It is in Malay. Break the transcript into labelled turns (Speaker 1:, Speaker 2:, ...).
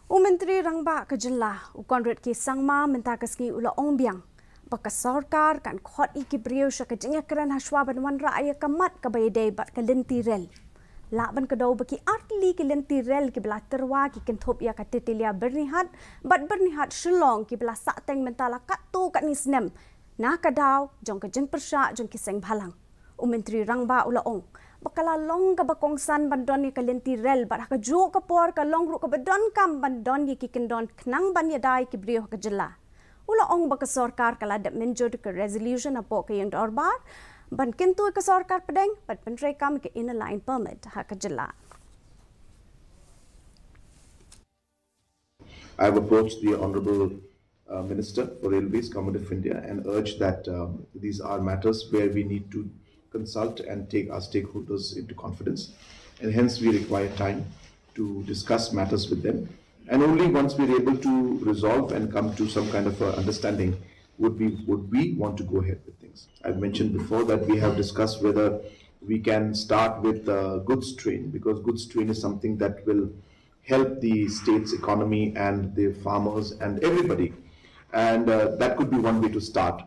Speaker 1: Menteri Rangba Kejela ukondret ki sangma mentakeski ula ongbiang baka Sorkar kan Khot iki Briew sya Jingiakren haswa banwan raaya kamat ka Iadei bat ka Lynti rel laban kedau baki artli ki Lynti rel ki bela terwa ki kentop ya katitilia bernihat bat bernihat shulong ki bela sateng mentala katu kat nisnem na kadau jong ka jeng persya jong ki seng bhalang Menteri Rangba ula ong bakala long ka bakongsan bandon ni ka Lynti rel bat ka jo ka por ka long ru ka badon kam bandon ni ki kendon knang ban Iadei ki Briew Kejela ula ong baka Sorkar kala dap menjod ka resolution apo ka yang dorbar ban kentu ka Sorkar pedeng bat pentrai kam ke inner line permit ha Kejela.
Speaker 2: I have approached the Honourable Minister for Railways, Government of India, and urged that these are matters where we need to consult and take our stakeholders into confidence, and hence we require time to discuss matters with them. And only once we're able to resolve and come to some kind of understanding would we want to go ahead with things. I've mentioned before that we have discussed whether we can start with goods train, because goods train is something that will help the state's economy and the farmers and everybody, and that could be one way to start.